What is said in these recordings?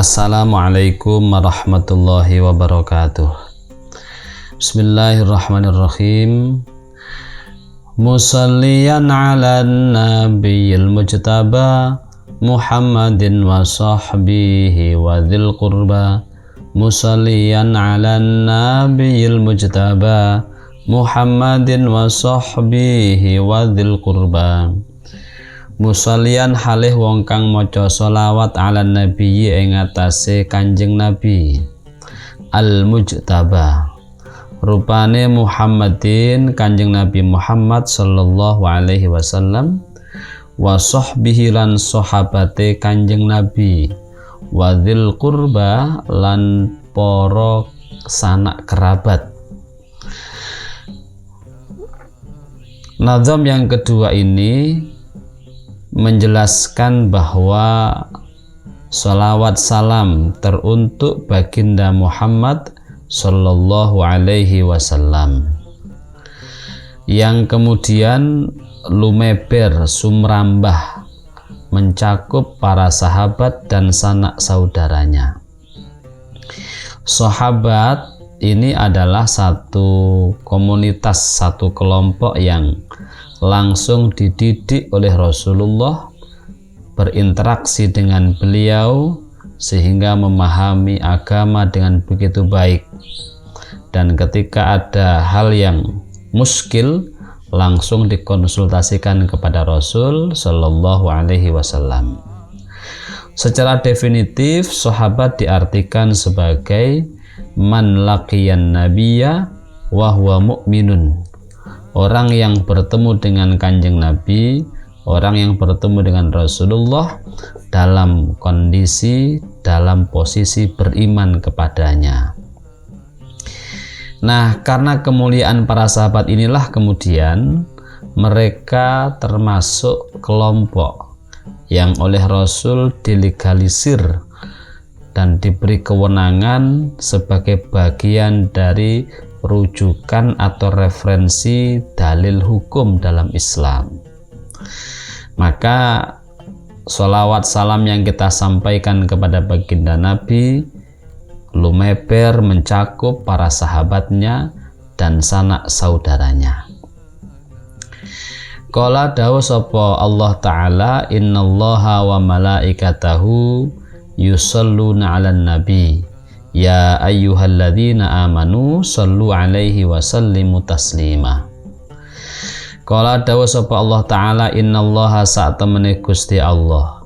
Assalamualaikum warahmatullahi wabarakatuh. Bismillahirrahmanirrahim. Musalliyan ala nabiyil mujtaba Muhammadin wa sahbihi wa dhil qurba. Musalliyan ala nabiyil mujtaba Muhammadin wa sahbihi wa dhil qurba. Musallian halih wong kang maca sholawat ala nabi ing atase Kanjeng Nabi al mujtaba rupane Muhammadin Kanjeng Nabi Muhammad sallallahu alaihi wasallam wa sahbihi lan sahabate Kanjeng Nabi wa dzil qurba lan para sanak kerabat. Nazam yang kedua ini menjelaskan bahwa sholawat salam teruntuk baginda Muhammad sallallahu alaihi wasallam yang kemudian lumeber sumrambah mencakup para sahabat dan sanak saudaranya. Sahabat ini adalah satu komunitas, satu kelompok yang langsung dididik oleh Rasulullah, berinteraksi dengan beliau sehingga memahami agama dengan begitu baik, dan ketika ada hal yang muskil langsung dikonsultasikan kepada Rasul Shallallahu Alaihi Wasallam. Secara definitif sahabat diartikan sebagai man laqiyan nabiyya wa huwa mu'minun, orang yang bertemu dengan Kanjeng Nabi, orang yang bertemu dengan Rasulullah dalam kondisi, dalam posisi beriman kepadanya. Nah, karena kemuliaan para sahabat inilah kemudian mereka termasuk kelompok yang oleh Rasul dilegalisir dan diberi kewenangan sebagai bagian dari rujukan atau referensi dalil hukum dalam Islam. Maka sholawat salam yang kita sampaikan kepada baginda Nabi lumeber mencakup para sahabatnya dan sanak saudaranya. Qala dawu sapa Allah Ta'ala, innallaha wa malaikatahu yusalluna 'alan nabi ya ayyuhalladzina amanu sallu alaihi wa sallimu taslima. Qala dawu sapa Allah Ta'ala, innallaha sa'temene Gusti Allah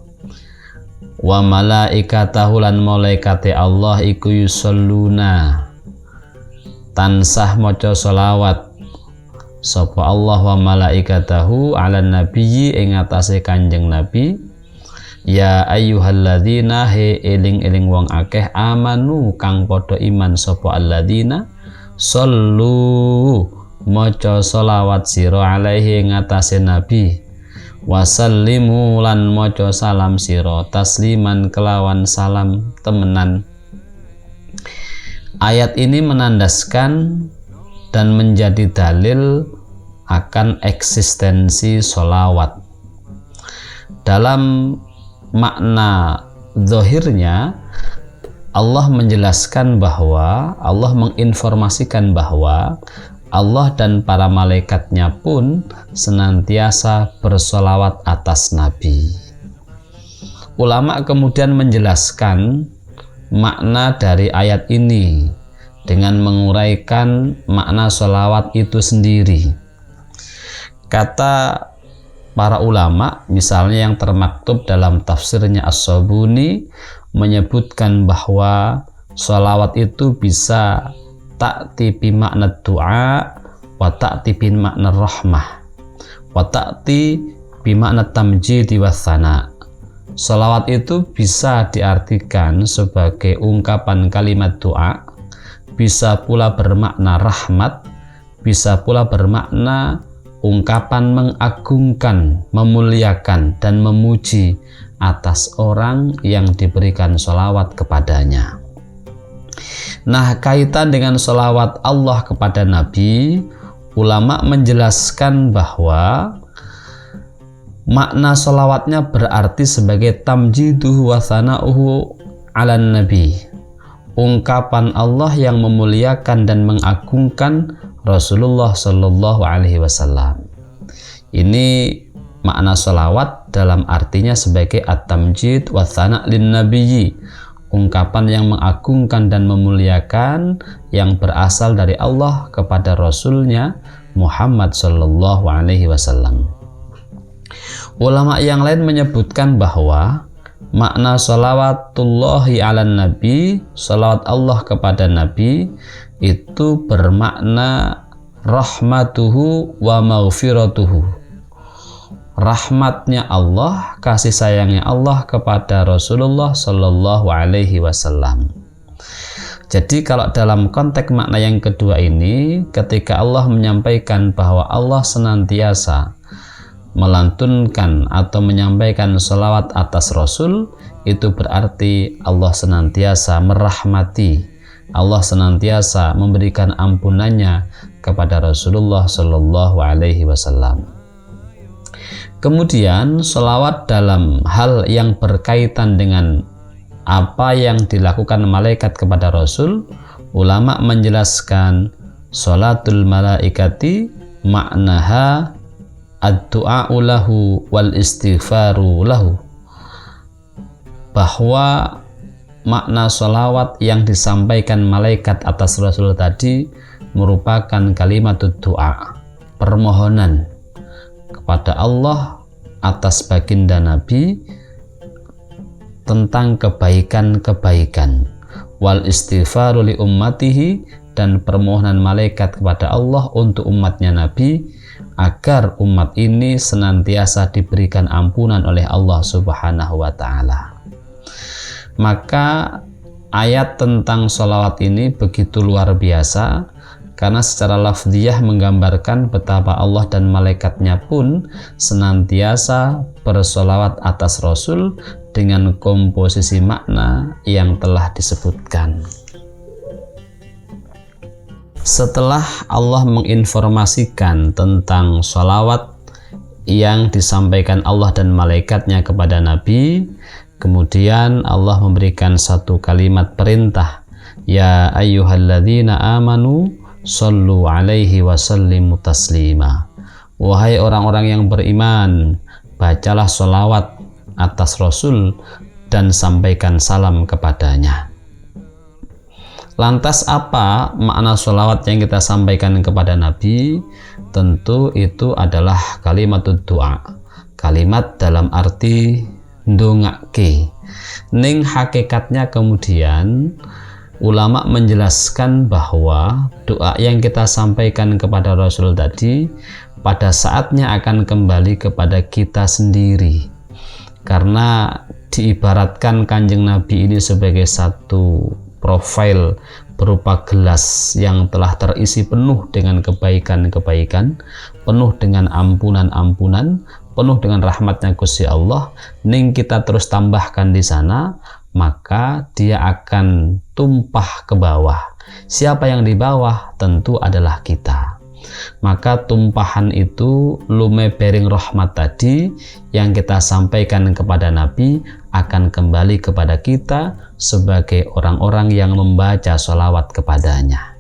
wa malaikatahu lan malaikate Allah iku yusalluna tansah maca sholawat sapa Allah wa malaikatahu 'alan nabiyyi ing atase Kanjeng Nabi ya ayyuhalladzina he eling-eling wong akeh amanu kang padha iman sapa alladzina sallu maca sholawat sira alaihi ngatasé nabi wasallimu lan maca salam sira tasliman kelawan salam temenan. Ayat ini menandaskan dan menjadi dalil akan eksistensi sholawat. Dalam makna zahirnya Allah menjelaskan bahwa Allah menginformasikan bahwa Allah dan para malaikatnya pun senantiasa bersolawat atas Nabi. Ulama kemudian menjelaskan makna dari ayat ini dengan menguraikan makna solawat itu sendiri. Kata para ulama, misalnya yang termaktub dalam tafsirnya As-Sabuni, menyebutkan bahwa sholawat itu bisa ta'ti bi makna du'a wa ta'ti bi makna rahmah wa ta'ti bi makna tamjidi wa thana. Sholawat itu bisa diartikan sebagai ungkapan kalimat doa, bisa pula bermakna rahmat, bisa pula bermakna ungkapan mengagungkan, memuliakan, dan memuji atas orang yang diberikan sholawat kepadanya. Nah, kaitan dengan sholawat Allah kepada Nabi, ulama menjelaskan bahwa makna sholawatnya berarti sebagai tamjiduhu wa thana'uhu 'alan nabi, ungkapan Allah yang memuliakan dan mengagungkan Rasulullah Shallallahu Alaihi Wasallam. Ini makna sholawat dalam artinya sebagai at-tamjid wa thana' lin nabiyyi, ungkapan yang mengagungkan dan memuliakan yang berasal dari Allah kepada Rasulnya Muhammad Shallallahu Alaihi Wasallam. Ulama yang lain menyebutkan bahwa makna sholawatullahi ala nabi, sholawat Allah kepada Nabi, itu bermakna rahmatuhu wa maghfiratuhu, rahmatnya Allah, kasih sayangnya Allah kepada Rasulullah Shallallahu Alaihi Wasallam. Jadi kalau dalam konteks makna yang kedua ini, ketika Allah menyampaikan bahwa Allah senantiasa melantunkan atau menyampaikan sholawat atas Rasul, itu berarti Allah senantiasa merahmati, Allah senantiasa memberikan ampunannya kepada Rasulullah Shallallahu Alaihi Wasallam. Kemudian sholawat dalam hal yang berkaitan dengan apa yang dilakukan malaikat kepada Rasul, ulama menjelaskan sholatul malaikati maknaha ad-du'a'u lahu wal istighfaru lahu, bahwa makna sholawat yang disampaikan malaikat atas Rasul tadi merupakan kalimat doa, permohonan kepada Allah atas baginda Nabi tentang kebaikan-kebaikan, wal istighfaru li ummatihi, dan permohonan malaikat kepada Allah untuk umatnya Nabi agar umat ini senantiasa diberikan ampunan oleh Allah Subhanahu wa Ta'ala. Maka ayat tentang sholawat ini begitu luar biasa, karena secara lafziyah menggambarkan betapa Allah dan malaikatnya pun senantiasa bersolawat atas Rasul dengan komposisi makna yang telah disebutkan. Setelah Allah menginformasikan tentang sholawat yang disampaikan Allah dan malaikatnya kepada Nabi, kemudian Allah memberikan satu kalimat perintah, ya ayyuhalladzina amanu sallu alaihi wa sallimu taslima. Wahai orang-orang yang beriman, bacalah sholawat atas Rasul dan sampaikan salam kepadanya. Lantas apa makna sholawat yang kita sampaikan kepada Nabi? Tentu itu adalah kalimat doa, kalimat dalam arti ndongake. Ning hakikatnya kemudian ulama menjelaskan bahwa doa yang kita sampaikan kepada Rasul tadi pada saatnya akan kembali kepada kita sendiri, karena diibaratkan Kanjeng Nabi ini sebagai satu profil berupa gelas yang telah terisi penuh dengan kebaikan-kebaikan, penuh dengan ampunan-ampunan, penuh dengan rahmatnya Gusti Allah. Ning kita terus tambahkan di sana, maka dia akan tumpah ke bawah. Siapa yang di bawah? Tentu adalah kita. Maka tumpahan itu lumebering rahmat tadi yang kita sampaikan kepada Nabi akan kembali kepada kita sebagai orang-orang yang membaca sholawat kepadanya.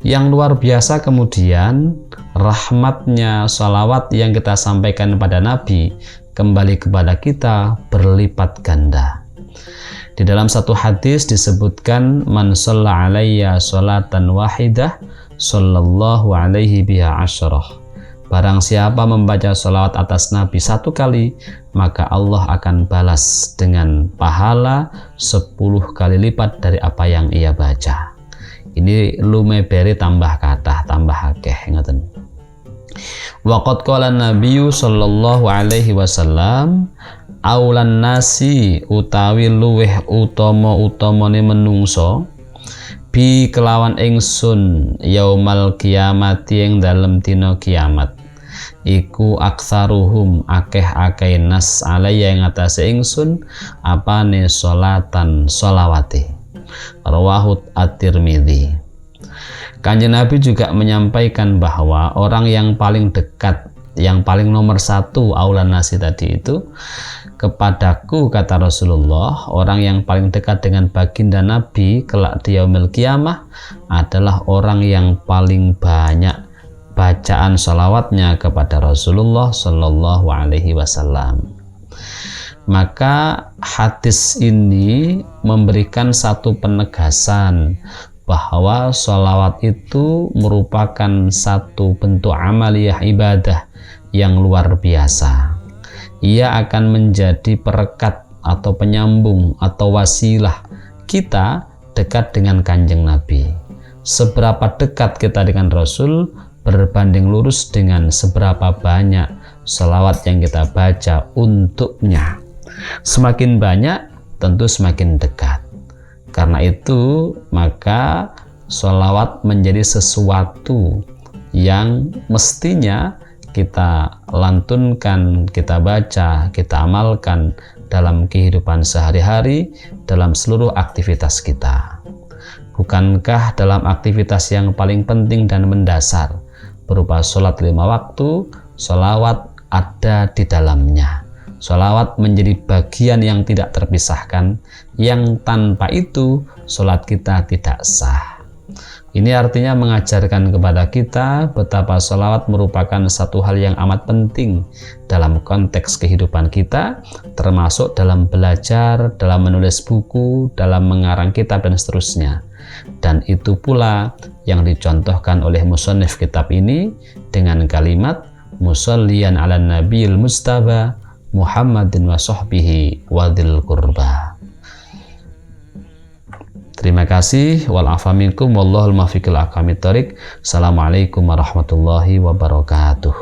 Yang luar biasa kemudian rahmatnya sholawat yang kita sampaikan kepada Nabi kembali kepada kita berlipat ganda. Di dalam satu hadis disebutkan, man shalla alayya sholatan wahidah sallallahu alaihi biha asyarah. Barang siapa membaca sholawat atas Nabi satu kali, maka Allah akan balas dengan pahala 10 kali lipat dari apa yang ia baca. Ini lumeberi tambah kathah, tambah akeh, ngoten. Waqad qala Nabiyyu sallallahu alaihi wasallam, aulan nasi utawi luweh utama-utamane menungso bi kelawan ingsun yaumal kiamati ing dalem dina kiamat iku aktsaruhum akeh-akeh nas alaya ing atase ingsun apane sholatan sholawate. Rawahu at-Tirmidzi. Kanjeng Nabi juga menyampaikan bahwa orang yang paling dekat, yang paling nomor satu aulan nasi tadi itu, kepadaku, kata Rasulullah, orang yang paling dekat dengan baginda Nabi kelak di yaumil qiyamah adalah orang yang paling banyak bacaan sholawatnya kepada Rasulullah Shallallahu Alaihi Wasallam. Maka hadis ini memberikan satu penegasan bahwa sholawat itu merupakan satu bentuk amaliyah ibadah yang luar biasa. Ia akan menjadi perekat atau penyambung atau wasilah kita dekat dengan Kanjeng Nabi. Seberapa dekat kita dengan Rasul berbanding lurus dengan seberapa banyak sholawat yang kita baca untuknya. Semakin banyak tentu semakin dekat. Karena itu maka sholawat menjadi sesuatu yang mestinya kita lantunkan, kita baca, kita amalkan dalam kehidupan sehari-hari, dalam seluruh aktivitas kita. Bukankah dalam aktivitas yang paling penting dan mendasar berupa sholat 5 waktu, sholawat ada di dalamnya. Sholawat menjadi bagian yang tidak terpisahkan, yang tanpa itu sholat kita tidak sah. Ini artinya mengajarkan kepada kita betapa sholawat merupakan satu hal yang amat penting dalam konteks kehidupan kita, termasuk dalam belajar, dalam menulis buku, dalam mengarang kitab, dan seterusnya. Dan itu pula yang dicontohkan oleh musannif kitab ini dengan kalimat musalliyan ala nabiyil mustafa Muhammadin wa sahbihi wadil qurba. Terima kasih. Wal afa minkum wallahul muwaffiq ila aqwamit thoriq. Assalamualaikum warahmatullahi wabarakatuh.